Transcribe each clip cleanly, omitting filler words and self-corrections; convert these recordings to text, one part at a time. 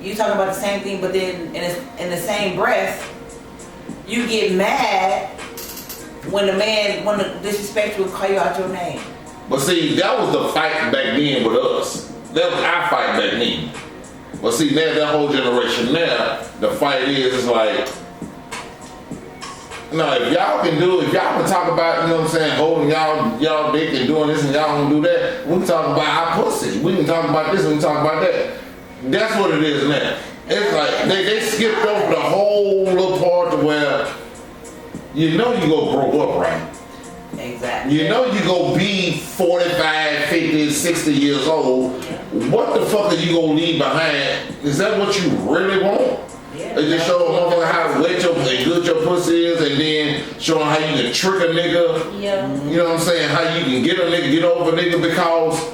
you talk about the same thing, but then in the same breath, you get mad when the disrespectful call you out your name. But see, that was the fight back then with us. That was our fight back then. But see, now that whole generation now, the fight is like, no, if y'all can do it, if y'all can talk about, you know what I'm saying, holding y'all dick and doing this and y'all don't do that, we can talk about our pussy. We can talk about this and we can talk about that. That's what it is now. It's like they skipped over the whole little part to where you know you gonna grow up, right? Exactly. You know you gonna be 45, 50, 60 years old. What the fuck are you gonna leave behind? Is that what you really want? Yeah. They just show a motherfucker how wet and good your pussy is, and then showing how you can trick a nigga. Yeah. You know what I'm saying? How you can get a nigga, get over a nigga, because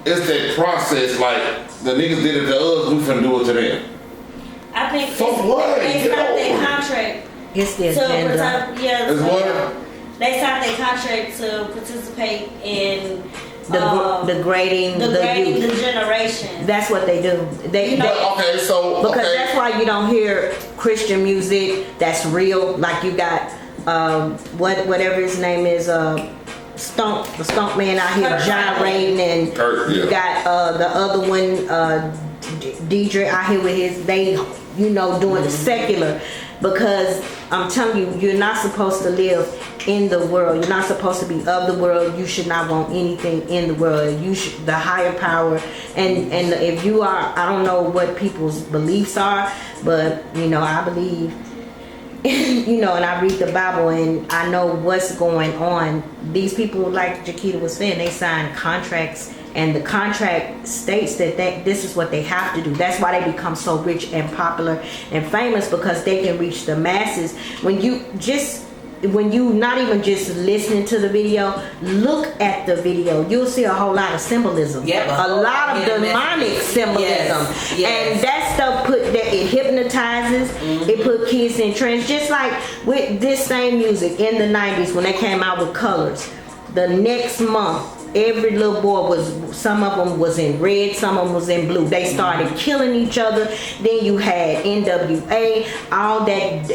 it's that process. Like the niggas did it to us, we finna do it to them. I think For what? they Get signed over their it. contract It's the to agenda. It's what? They signed their contract to participate in The grading, the grading youth. the generation. That's what they do. They Okay, so because okay. that's why you don't hear Christian music that's real. Like you got whatever his name is, the stomp man out here gyrating, and Kurt, yeah. you got the other one, DJ out here with his doing the secular. Because I'm telling you, you're not supposed to live in the world. You're not supposed to be of the world. You should not want anything in the world. You should, the higher power, and if you are, I don't know what people's beliefs are, but I believe, and I read the Bible and I know what's going on. These people, like Jaquita was saying, they sign contracts. And the contract states that this is what they have to do. That's why they become so rich and popular and famous, because they can reach the masses. When you not even just listening to the video, look at the video. You'll see a whole lot of symbolism. Yep, a lot of demonic symbolism. Yes. And that stuff it hypnotizes. It put kids in trance. Just like with this same music in the 90s when they came out with Colors. The next month, every little boy some of them was in red, some of them was in blue. They started killing each other. Then you had NWA, all that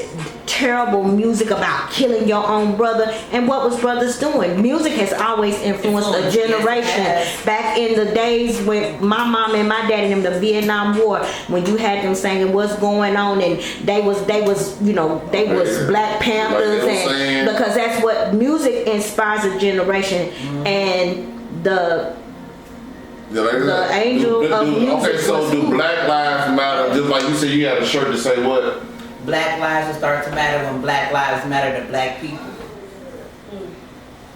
terrible music about killing your own brother. And what was brothers doing? Music has always influenced a generation. Yes. Back in the days when my mom and my dad in the Vietnam War, when you had them saying what's going on, and they was Black Panthers, and because that's what music inspires a generation. And the angel of music. Okay, so do Black Lives Matter? Just like you said, you had a shirt to say what? Black lives will start to matter when Black lives matter to Black people.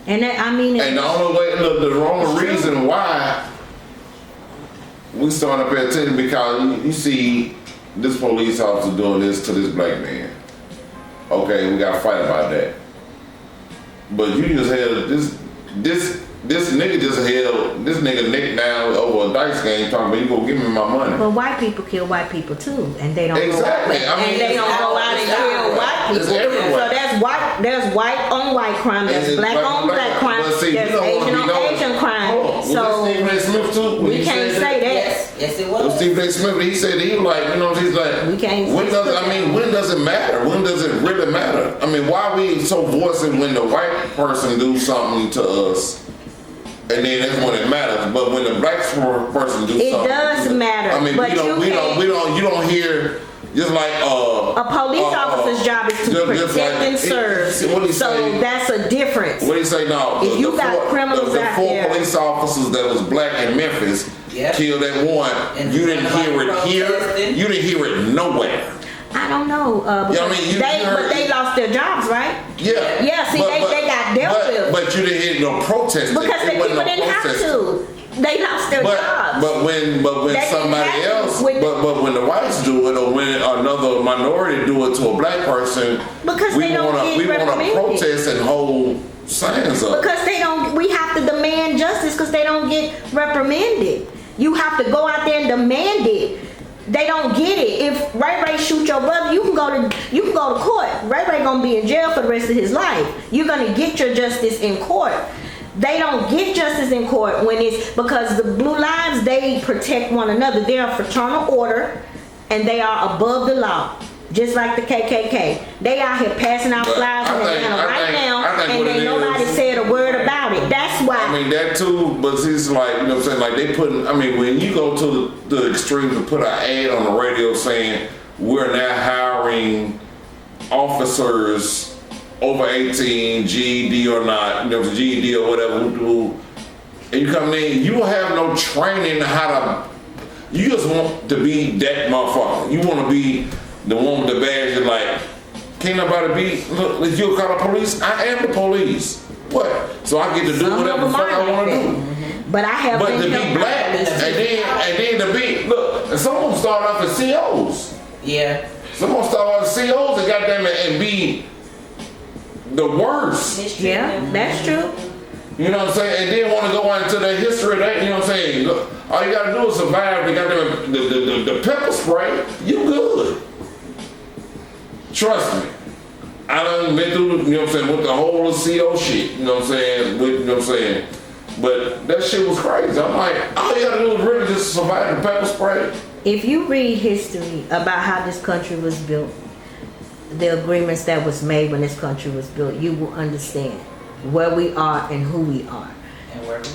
And that, I mean, and the only way, the only reason why we starting to pay attention, because you see this police officer doing this to this black man. Okay, we got to fight about that. But you just had this nigga just held this nigga neck down over a dice game, talking about you gonna give me my money. But white people kill white people too, and they don't exactly. go out, and they don't go out and kill white people. So there's white on white crime, there's black on black crime, there's Asian on Asian crime. So Stephen A. Smith too. We can't say that. Yes, it was. Stephen A. Smith, he said he was like, he's like, we can't. When does it matter? When does it really matter? I mean, why are we so voicing when the white person do something to us? And then that's when it matters. But when the black person do something, it does matter. I mean, but you don't hear just like a police officer's job is to protect and serve. So that's a difference. What do you say now? If you got criminals out there, the 4 police officers that was black in Memphis killed that one. And you didn't hear it here. You didn't hear it nowhere. I don't know. But they lost their jobs, right? Yeah. Yeah. See, they got dealt with. But you didn't hear no protest because the people didn't have to. They lost their jobs. But when somebody else, but when the whites do it, or when another minority do it to a black person, because we want to protest and hold signs up. Because we have to demand justice because they don't get reprimanded. You have to go out there and demand it. They don't get it. If Ray Ray shoot your brother, you can go to court. Ray Ray gonna be in jail for the rest of his life. You're gonna get your justice in court. They don't get justice in court when it's because the Blue Lives, they protect one another. They're a fraternal order. and they are above the law. Just like the KKK. They out here passing out flyers in Atlanta right now, and then nobody said a word about it. That's why. I mean, that too, but it's like, you know what I'm saying? Like, they putting, I mean, when you go to the extreme to put an ad on the radio saying, we're now hiring officers over 18, GED or not, you know, GED or whatever, and you come in, you don't have no training how to, you just want to be that motherfucker. You want to be the one with the badge. You're like, can't nobody be, look, if you call the police, I am the police. What? So I get to do whatever the fuck I want to do. But I have But to be black, and then to be, look, and some of them start off as COs. Yeah. Some of them start off as COs and goddamn it, and be the worst. Yeah, that's true. You know what I'm saying? And then want to go into the history of that, you know what I'm saying? Look, all you gotta do is survive. They got the pepper spray, you good. Trust me. I done been through, you know what I'm saying, with the whole CO shit, you know what I'm saying? With, you know what I'm saying? But that shit was crazy. I'm like, all you gotta do is really just survive the pepper spray. If you read history about how this country was built, the agreements that was made when this country was built, you will understand where we are and who we are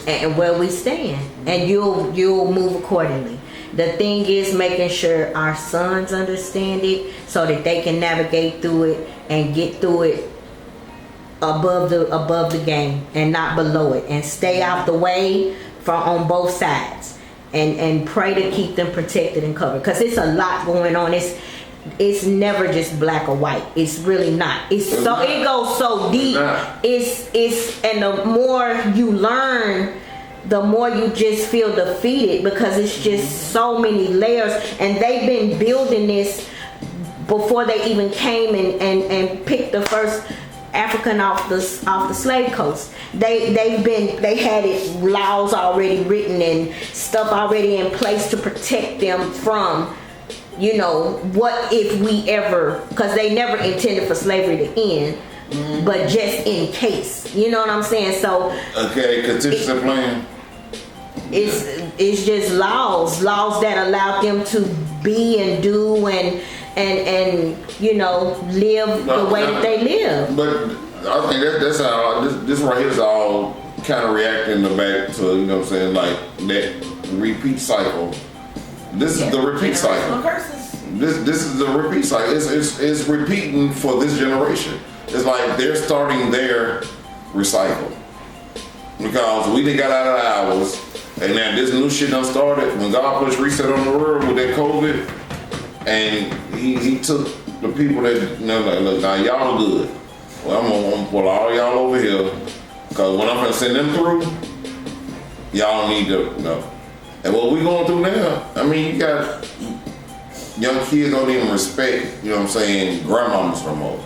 and where we stand, and you'll move accordingly. The thing is making sure our sons understand it so that they can navigate through it and get through it above the game and not below it, and stay out the way from on both sides, and pray to keep them protected and covered, because it's a lot going on. It's never just black or white. It's really not. It goes so deep. It's and the more you learn, the more you just feel defeated, because it's just so many layers, and they've been building this before they even came and picked the first African off the slave coast. They had it, laws already written and stuff already in place to protect them from, you know, what if we ever, because they never intended for slavery to end, but just in case, you know what I'm saying? So okay, contingency plan. It's just laws that allow them to be and do and you know, live the way that they live. But I think that's how this right here is all kind of reacting back to, you know what I'm saying, like that repeat cycle. This is the repeat cycle. This is the repeat cycle. It's repeating for this generation. It's like they're starting their recycle, because we done got out of ours, and now this new shit done started. When God pushed reset on the world with that COVID, and he took the people that, you know, like, look, now y'all good. Well, I'm gonna pull all y'all over here, because when I'm gonna send them through, y'all need to know. And what we going through now, I mean, you got young kids don't even respect, you know what I'm saying, grandmamas no more.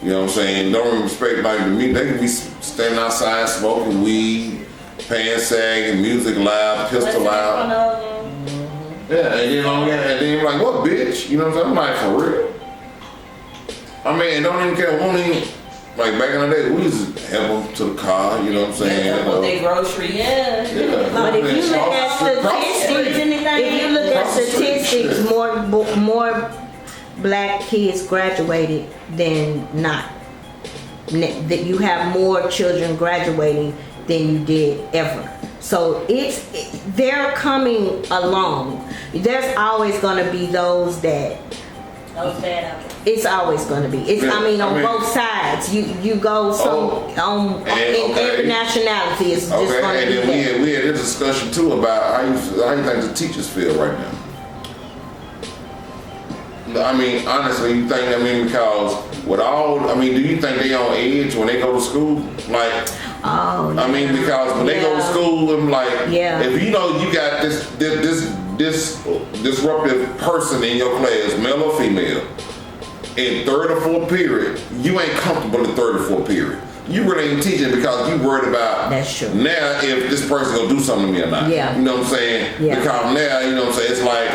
You know what I'm saying? Don't even respect, like, the music. They can be standing outside smoking weed, pants sagging, music loud, pistol loud. Yeah, and then like, what, bitch? You know what I'm saying? I'm like, for real? I mean, and don't even care, won't even, like, back in the day, we used to help them to the car, you know what I'm saying? Yeah, with their groceries. Yeah. But if you look at statistics, more black kids graduated than not. That you have more children graduating than you did ever. So they're coming along. There's always going to be those that. Those bad apples. It's always going to be. On both sides. You go in every nationality. It's just going to be. And then we had this discussion too about how you think the teachers feel right now. I mean, honestly, you think, I mean, because with all, I mean, do you think they on edge when they go to school? Like, I mean, because when they go to school, I'm like, if you know you got this disruptive person in your class, male or female, in third or fourth period, you ain't comfortable in third or fourth period. You really ain't teaching because you worried about that's true. Now if this person gonna do something to me or not. Yeah. You know what I'm saying? Yeah. Because now, you know what I'm saying, it's like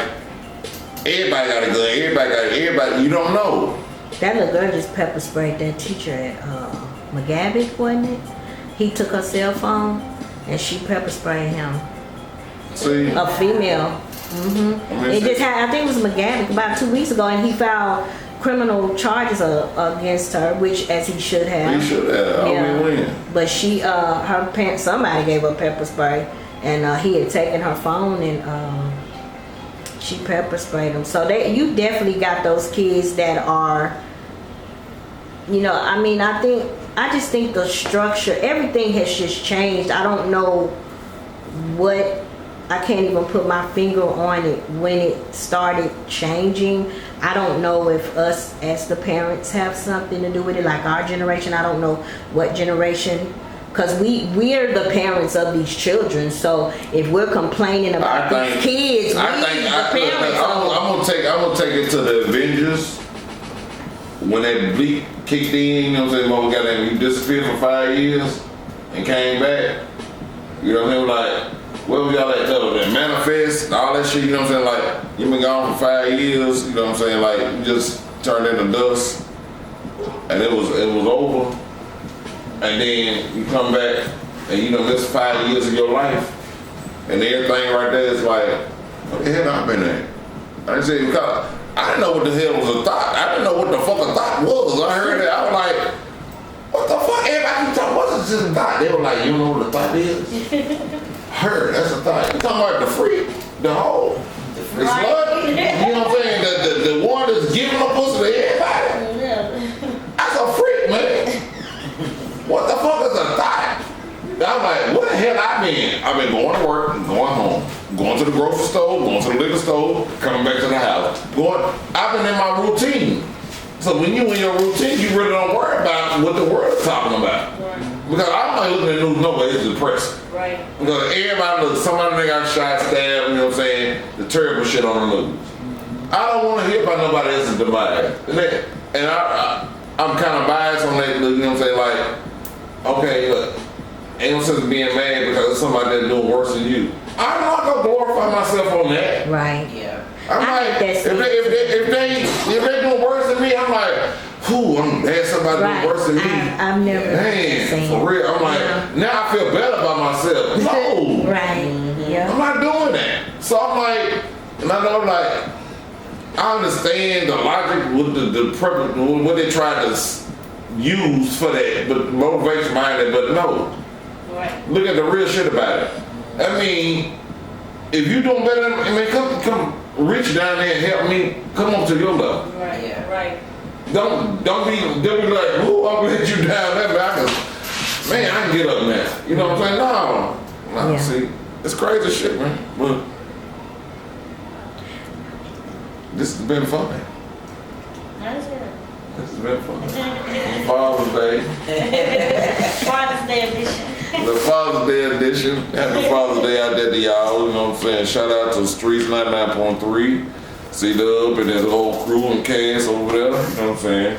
everybody got a gun, everybody, you don't know. That little girl just pepper sprayed that teacher at McGavick, wasn't it? He took her cell phone and she pepper sprayed him. See? A female. It just had, I think it was mechanic about 2 weeks ago, and he filed criminal charges against her, which as he should have. He should have. I mean, when? But she, her parents, somebody gave her pepper spray, and he had taken her phone and she pepper sprayed him. So you definitely got those kids that are, you know, I mean, I just think the structure, everything has just changed. I don't know what, I can't even put my finger on it when it started changing. I don't know if us as the parents have something to do with it, like our generation. I don't know what generation, because we're the parents of these children. So if we're complaining about these kids, I'm gonna take it to the Avengers. When that bleak kicked in, you know what I'm saying, mama got that, you disappeared for 5 years and came back. You know what I mean? Like, what was y'all that manifest and all that shit, you know what I'm saying? Like, you been gone for 5 years, you know what I'm saying? Like, you just turned into dust and it was over. And then you come back and you know miss 5 years of your life and everything right there is like, what the hell I been at? I said, because I didn't know what the hell was a thought. I didn't know what the fuck a thought was. I heard it, I was like, what the fuck? Everybody thought, what's just a thought? They were like, you know what a thought is? Her, that's a thought. You talking about the freak, the hoe, the slut? You know what I'm saying? The one that's giving a pussy to everybody? That's a freak, man. What the fuck is a thought? I'm like, what the hell I been? I've been going to work, going home, going to the grocery store, going to the liquor store, coming back to the house. I've been in my routine. So when you in your routine, you really don't worry about what the world is talking about. Right. Because I'm not looking at the news, nobody, it's depressing. Right. Because everybody looks, somebody got shot, stabbed, you know what I'm saying, the terrible shit on the news. I don't want to hear about nobody else's demise. And I'm kind of biased on that, you know what I'm saying, like, okay, look, ain't no sense of being mad because it's somebody that's doing worse than you. I'm not gonna glorify myself on that. Right. Yeah. I'm like, if they doing worse than me, I'm like, whew, I'm glad somebody doing worse than me. I've never. Man, for real. I'm like, now I feel better about myself. No. Right. Yeah. I'm not doing that. So I'm like, and I know like, I understand the logic with the what they tried to use for that, but motivation behind it, but no. Right. Look at the real shit about it. I mean, if you doing better, I mean, come reach down there and help me come up to your level. Right. Yeah. Right. Don't be like, ooh, I'm gonna let you down there, man, I can get up now. You know what I'm saying? No, see, it's crazy shit, man. But this has been fun. That's it. This has been fun. Father's Day. Father's Day edition. The Father's Day edition. Happy Father's Day out there to y'all. You know what I'm saying? Shout out to S2C'S 99.3. C-Dub and his whole crew and cast over there. You know what I'm saying?